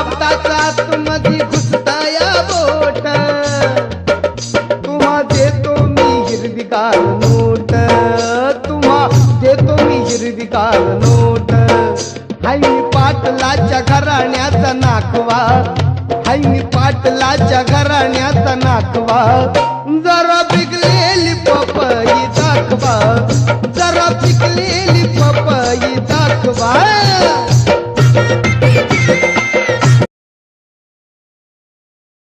हाताचा आतमध्ये घुसताया बोट तुम्हा देतो मी हिरवीगार नोट तुम्हा देतो मी हिरवीगार नोट हाय मी पाटलाच्या घराण्याचा नाकवा हाय मी पाटलाच्या घराण्याचा नाकवा जरा बिगलेली पपई दाखवा